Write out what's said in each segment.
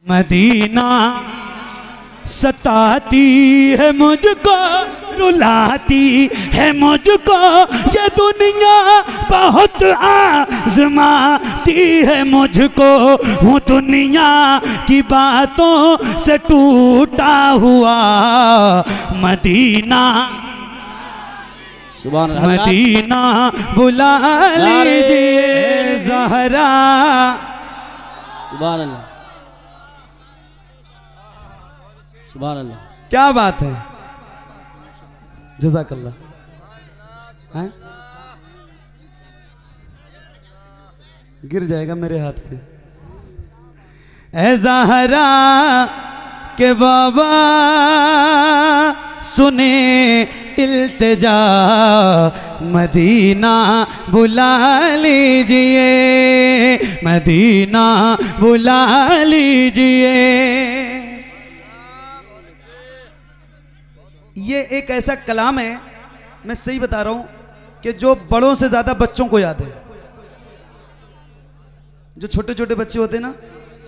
Medina सताती है मुझको, रुलाती है मुझको, ये दुनिया बहुत आज़माती है मुझको। हूँ दुनिया की बातों से टूटा हुआ, मदीना मदीना बुला लीजिए ज़हरा। सुभान अल्लाह, सुभान अल्लाह, क्या बात है, जज़ाकल्लाह। गिर जाएगा मेरे हाथ से। ए ज़हरा के बाबा सुने इल्तिजा, मदीना बुला लीजिए, मदीना बुला लीजिए। ये एक ऐसा कलाम है, मैं सही बता रहा हूं, कि जो बड़ों से ज्यादा बच्चों को याद है। जो छोटे छोटे बच्चे होते हैं ना,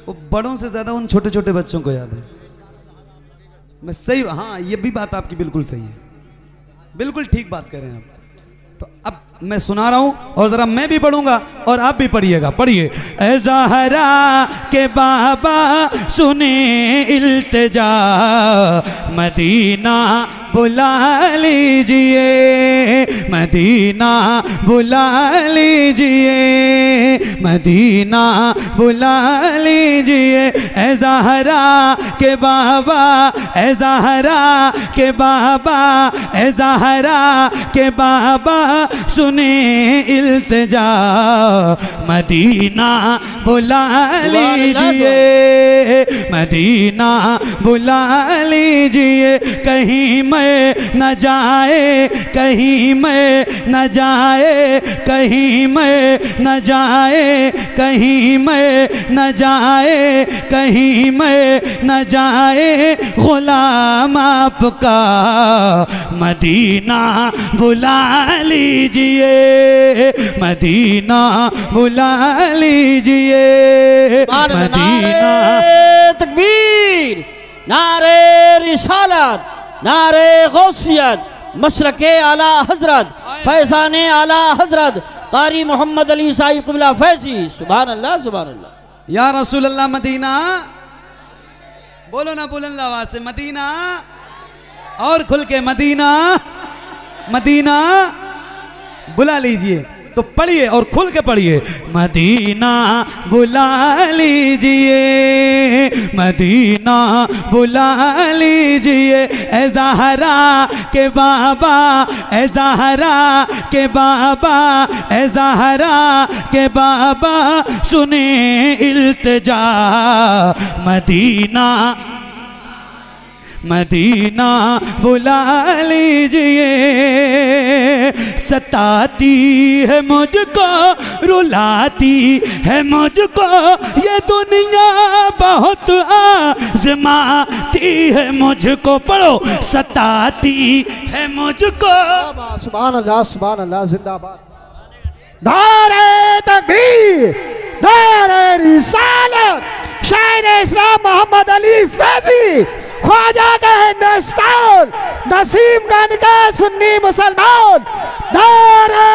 वो बड़ों से ज्यादा उन छोटे छोटे बच्चों को याद है। मैं सही, हाँ ये भी बात आपकी बिल्कुल सही है, बिल्कुल ठीक बात कर रहे हैं आप। तो अब मैं सुना रहा हूं और जरा मैं भी पढ़ूंगा और आप भी पढ़िएगा। पढ़िए। ए ज़हरा के बाबा सुने इल्तिजा, मदीना बुला लीजिए, मदीना बुला लीजिए, मदीना बुला लीजिए। ए ज़हरा के बाबा, ए ज़हरा के बाबा, ए ज़हरा के बाबा सुने इल्तिजा, मदीना बुला लीजिए, मदीना बुला लीजिए। कहीं मैं न जाए, कहीं मैं न जाए, कहीं मैं न जाए, कहीं मैं न जाए, कहीं मैं न जाए गुलाम आपका, मदीना बुला लीजिए, मदीना बुला लीजिए, मदीना। तकबीर, नारे रिसालत, नारे गौसियत, मशरके आला हजरत, फैज़ाने आला हजरत कारी मोहम्मद अली साहिब क़िबला फैज़ी। सुभान अल्लाह, सुभान अल्लाह। या रसूल अल्लाह मदीना, बोलो ना बुलंद आवाज से, मदीना, और खुल के, मदीना मदीना बुला लीजिए। तो पढ़िए और खुल के पढ़िए। मदीना बुला लीजिए, मदीना बुला लीजिए। ए ज़हरा के बाबा, ए ज़हरा के बाबा, ए ज़हरा के बाबा सुने इल्तिजा, मदीना मदीना बुला लीजिए। सताती है मुझको, रुलाती है मुझको, ये दुनिया बहुत आज़माती है मुझको। पढ़ो। सताती है मुझको। सुभान अल्लाह, सुभान अल्लाह, जिंदाबाद। नारे तकबीर, नारे रिसालत, शायर इस्लाम मोहम्मद अली फैज़ी, ख्वाजा का हिंदुस्तान, नसीम गंज का सुन्नी मुसलमान, नारे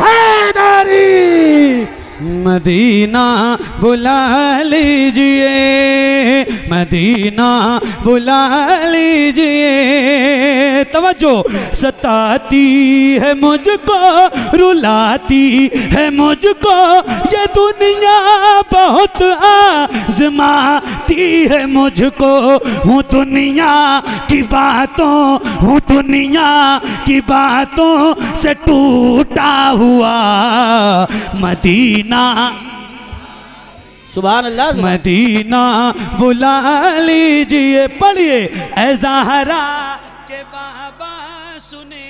हैदरी। मदीना बुला लीजिए, मदीना बुला लीजिए। तवज्जो। सताती है मुझको, रुलाती है मुझको, ये दुनिया बहुत आज़माती है मुझको। हूँ दुनिया की बातों, हूँ दुनिया की बातों से टूटा हुआ, मदीना सुभान अल्लाह, मदीना बुला लीजिए। पढ़िए। ए ज़हरा के बाबा सुने,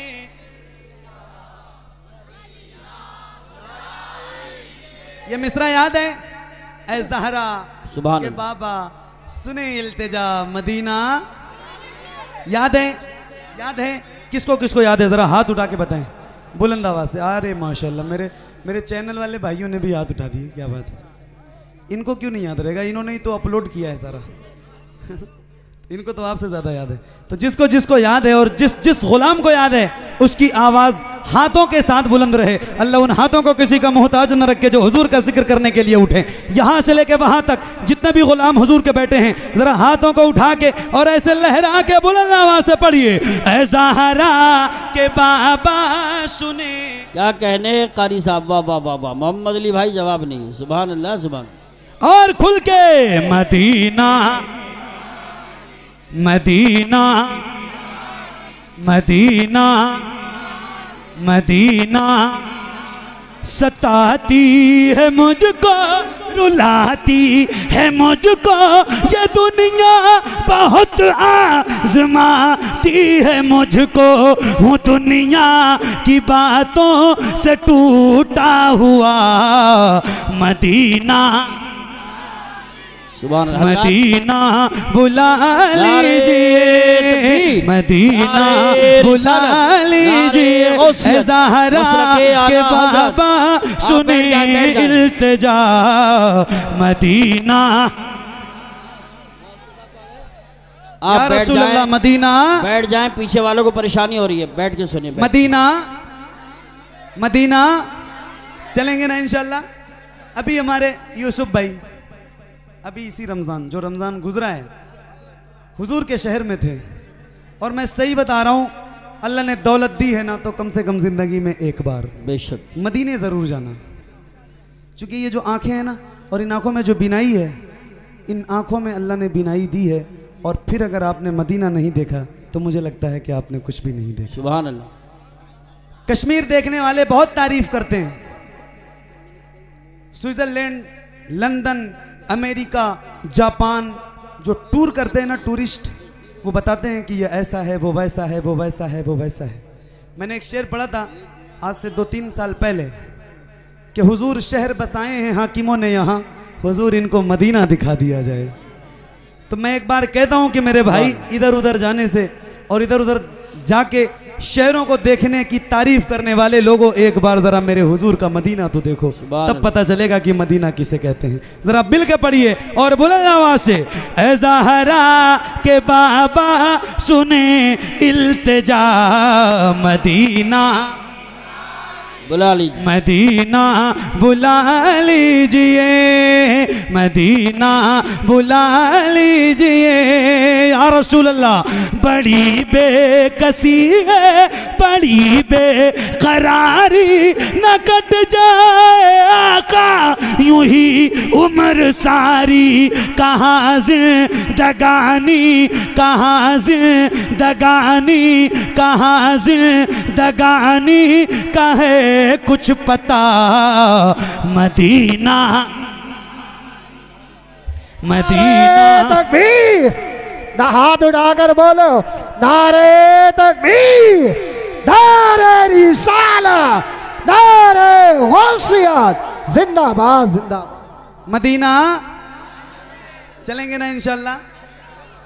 ये मिसरा याद है? ए ज़हरा के बाबा सुने इल्तिजा, मदीना। याद है? याद है? किसको किसको याद है? जरा हाथ उठा के बताएं बुलंद आवाज से। अरे माशाल्लाह, मेरे चैनल वाले भाइयों ने भी हाथ उठा दिए, क्या बात है। इनको क्यों नहीं याद रहेगा, इन्होंने ही तो अपलोड किया है सारा। इनको तो आपसे ज्यादा याद है। तो जिसको जिसको याद है और जिस जिस गुलाम को याद है उसकी आवाज हाथों के साथ बुलंद रहे। अल्लाह उन हाथों को किसी का मोहताज न रखे जो हुजूर का जिक्र करने के लिए उठे। यहां से लेके वहां तक जितने भी गुलाम हुजूर के बैठे हैं, जरा हाथों को उठा के और ऐसे लहरा के बुलंद आवाज से पढ़िए, ऐ ज़हरा के बाबा सुने। क्या कहने कारी साहब, वाह वाह वाह वाह। मोहम्मद अली भाई जवाब नहीं। सुभान अल्लाह सुभान। और खुल के मदीना मदीना मदीना मदीना सताती है मुझको, रुलाती है मुझको, ये दुनिया बहुत आज़माती है मुझको। हूँ दुनिया की बातों से टूटा हुआ, मदीना सुभान अल्लाह। मदीना बुला लीजिए, मदीना बुला लीजिए, ऐ ज़हरा के बाबा सुने इल्तिजा, मदीना। आप बैठ रसूल अल्लाह मदीना। बैठ जाएं, पीछे वालों को परेशानी हो रही है, बैठ के सुनिए। मदीना मदीना चलेंगे ना इंशाल्लाह। अभी हमारे यूसुफ भाई अभी इसी रमज़ान, जो रमज़ान गुजरा है, हुजूर के शहर में थे। और मैं सही बता रहा हूँ, अल्लाह ने दौलत दी है ना तो कम से कम ज़िंदगी में एक बार बेशक मदीने ज़रूर जाना। क्योंकि ये जो आँखें हैं ना, और इन आँखों में जो बिनाई है, इन आँखों में अल्लाह ने बिनाई दी है। और फिर अगर आपने मदीना नहीं देखा तो मुझे लगता है कि आपने कुछ भी नहीं देखा। सुभान अल्लाह। कश्मीर देखने वाले बहुत तारीफ करते हैं, स्विट्ज़रलैंड, लंदन, अमेरिका, जापान जो टूर करते हैं ना टूरिस्ट, वो बताते हैं कि ये ऐसा है, वो वैसा है, वो वैसा है, वो वैसा है। मैंने एक शेर पढ़ा था आज से 2-3 साल पहले कि हुजूर शहर बसाए हैं हाकिमों ने यहाँ, हुजूर इनको मदीना दिखा दिया जाए। तो मैं एक बार कहता हूँ कि मेरे भाई इधर उधर जाने से और इधर उधर जाके शहरों को देखने की तारीफ करने वाले लोगों, एक बार जरा मेरे हुजूर का मदीना तो देखो, तब पता चलेगा कि मदीना किसे कहते हैं। जरा मिल के पढ़िए और बुलंद आवाज से, ऐ ज़हरा के बाबा सुने इल्तिजा, मदीना बुला लीजिए, मदीना बुला लीजिए, मदीना बुला लीजिए। या रसूल अल्लाह, बड़ी बेकसी है, बड़ी बेकरारी, न कट जाए आका यूं ही उम्र सारी। कहाँ जिंदगानी, कहाँ जिंदगानी, कहाँ जिंदगानी, कहे कुछ पता, मदीना मदीना। तकबीर, हाथ उठाकर बोलो, नारे तकबीर, नारे रिसालत, नारे गौसियत, जिंदाबाद जिंदाबाद। मदीना चलेंगे ना इंशाल्लाह,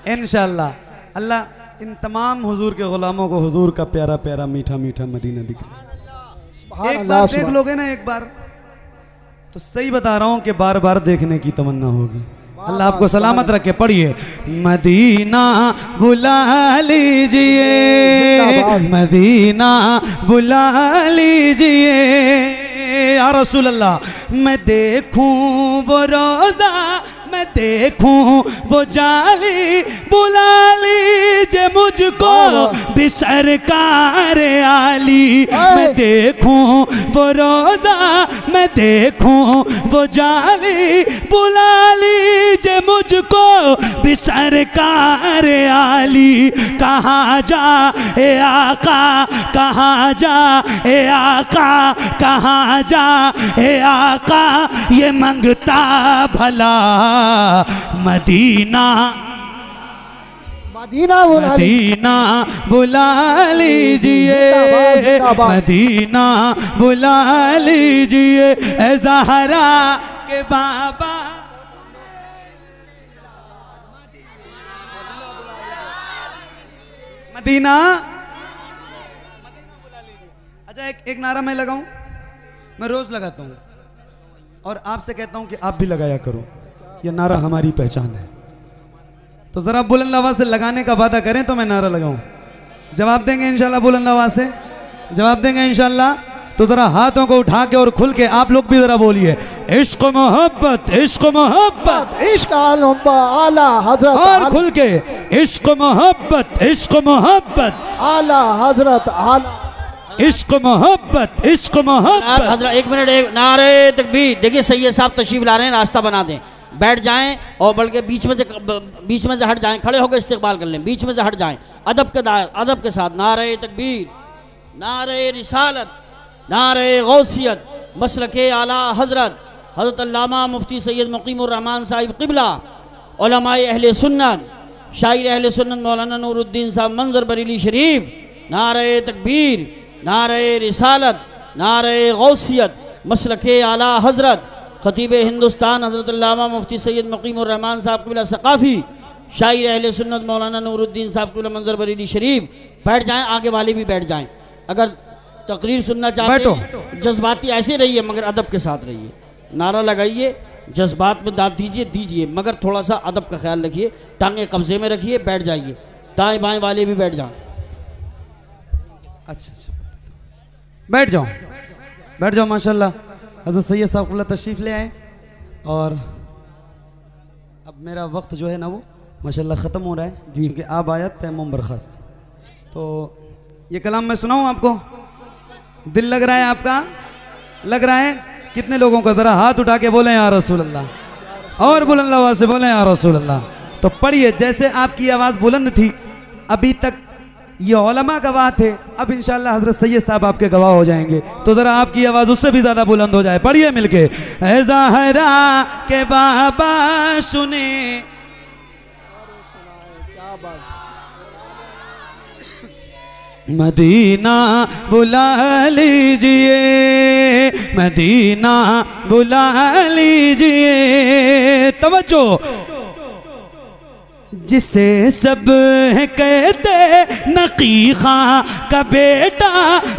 इंशाल्लाह। अल्लाह इन तमाम हुजूर के गुलामों को हुजूर का प्यारा प्यारा मीठा मीठा मदीना दिखे। एक बार देख लोगे ना, एक बार तो सही बता रहा हूं कि बार बार देखने की तमन्ना होगी। अल्लाह आपको सलामत रखे। पढ़िए, मदीना बुला लीजिए, मदीना बुला लीजिए। या रसूल अल्लाह, मैं देखूं वो रोज़ा, मैं देखूं वो जाली, बुला लीजिए मुझको भी सरकार आली। मैं देखूं वो रोज़ा, मैं देखूं वो जाली, बुला लीजिए मुझको भी सरकार आली। कहाँ जा ए आका, कहाँ जा ए आका, कहाँ जा ए आका, ये मंगता भला मदीना, मदीना बुला मदीना बुला लीजिए, मदीना बुला लीजिए। ऐ ज़हरा के बाबा, मदीना बुला लीजिए। अच्छा, एक नारा मैं लगाऊं, मैं रोज लगाता हूं और आपसे कहता हूं कि आप भी लगाया करो। ये नारा हमारी पहचान है। तो ज़रा बुलंद आवाज़ से लगाने का वादा करें तो मैं नारा लगाऊं। जवाब देंगे इंशाल्लाह बुलंद आवाज़ से? जवाब देंगे इंशाल्लाह? तो ज़रा हाथों को उठा के और खुल के आप लोग भी ज़रा बोलिए, इश्क मोहब्बत, इश्क मोहब्बत, इश्क आला हजरत, और खुल के इश्क मोहब्बत, इश्क मोहब्बत, आला हजरत, आला इश्क मोहब्बत, इश्क मोहब्बत। हजरत एक मिनट, एक नारे तकबीर। देखिए सैयद साहब तशरीफ ला रहे हैं, रास्ता बना दें, बैठ जाएं और बल्कि बीच में से हट जाएं, खड़े होकर इस्तेकबाल कर लें, बीच में से हट जाएं, अदब के साथ। नारे तकबीर, नारे रिसालत, नारे गौसियत, मसलके आला हजरत हजरत अल्लामा मुफ्ती सैयद मुकीमुर रहमान साहिब क़िबला, उलमाए अहले सुन्नत, शायर अहले सुन्नत मौलाना नूरुद्दीन साहब मंजर बरेली शरीफ। नारे तकबीर, नारे रिसालत, नारे गौसियत, मसलके आला हजरत खतीब हिंदुस्तान हजरत अल्लामा मुफ्ती सैयद मुकीमुर रहमान साहब क़िबला सक़ाफ़ी, शायर अहले सुन्नत मौलाना नूरुद्दीन साहब क़िबला मंजर बरेली शरीफ। बैठ जाएं, आगे वाले भी बैठ जाएं। अगर तकरीर सुनना चाहते हैं जज्बाती ऐसे रहिए मगर अदब के साथ रहिए। नारा लगाइए, जज्बात में दाद दीजिए मगर थोड़ा सा अदब का ख्याल रखिए, टांगे कब्जे में रखिए, बैठ जाइए। दाएं बाएं वाले भी बैठ जाएं। अच्छा, बैठ जाओ, बैठ जाओ। माशाल्लाह हज़रत सैयद साहब क़िबला तशरीफ़ ले आए और अब मेरा वक्त जो है ना वो माशाल्लाह ख़त्म हो रहा है, क्योंकि आप आयत तैमूम बर्खास्त। तो ये कलाम मैं सुनाऊँ आपको? दिल लग रहा है आपका? लग रहा है? कितने लोगों का? ज़रा हाथ उठा के बोलें या रसूल अल्लाह, और बुलंद आवाज़ से बोलें या रसूल अल्लाह। तो पढ़िए, जैसे आपकी आवाज़ बुलंद थी अभी तक, ये उलमा गवाह थे, अब इंशाल्लाह हज़रत सैयद साहब आपके गवाह हो जाएंगे, तो ज़रा आपकी आवाज़ उससे भी ज़्यादा बुलंद हो जाए। पढ़िए मिलके, ऐ ज़हरा के बाबा सुने, मदीना बुला लीजिए, मदीना बुला लीजिए। तवज्जो, जिसे सब कहते नकी खां का बेटा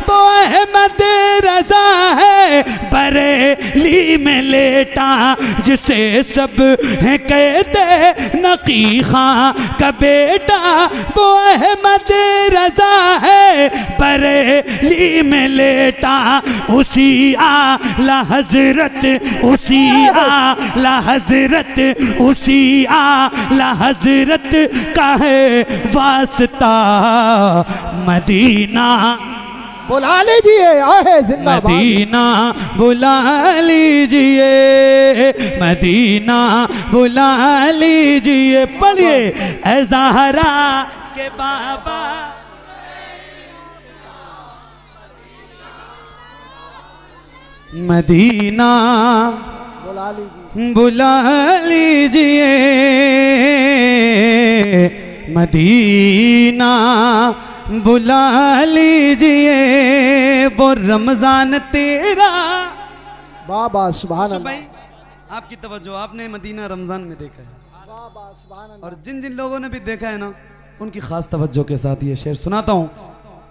वो अहमद रजा है बरेली में लेटा। जिसे सब कहते नकी खां का बेटा वो अहमद रजा है बरेली में लेटा। उसी आला हजरत, उसी आला हजरत, उसी आला हजरत का है वास्ता मदीना बुला लीजिए, आहे जिंदाबाद। मदीना बुला लीजिए, मदीना बुला लीजिए। पढ़िए, ऐ ज़हरा के बाबा, मदीना बुला लीजिए, बुला लीजिए, मदीना बुला लीजिए। वो रमजान तेरा। बाबा सुभान अल्लाह। भाई आपकी तवज्जो, आपने मदीना रमजान में देखा है, बाबा सुभान अल्लाह। और जिन जिन लोगों ने भी देखा है ना, उनकी खास तवज्जो के साथ ये शेर सुनाता हूँ।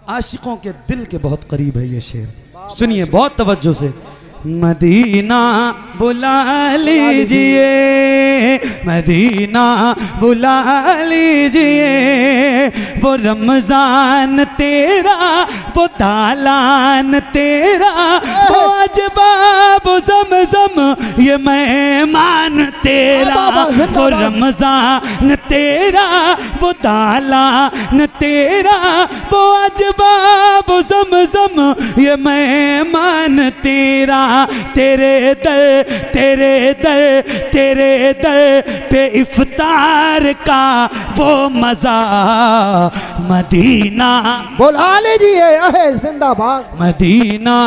आशिकों के दिल के बहुत करीब है ये शेर, सुनिए बहुत तवज्जो से। मदीना बुला लीजिए, मदीना बुला लीजिए। वो रमजान तेरा, वो दालान तेरा, वो अजबा, वो ज़मज़म ये मेहमान तेरा। वो रमजान तेरा, वो दालान तेरा, वो अजबा, वो ज़मज़म ये मेहमान तेरा। तेरे दर, तेरे दर, तेरे दर पे इफ्तार का वो मजा मदीना बुला लीजिए, आहे जिंदाबाद। मदीना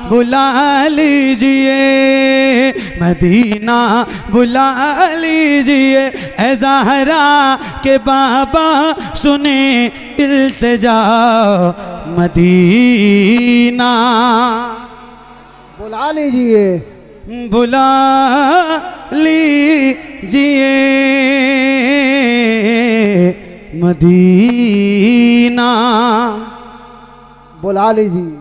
बुला लीजिए, मदीना बुला लीजिए। ऐ ज़हरा के बाबा सुने इल्तिजा मदीना बुला लीजिए, बुला लीजिए, मदीना बुला लीजिए,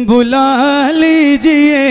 बुला लीजिए।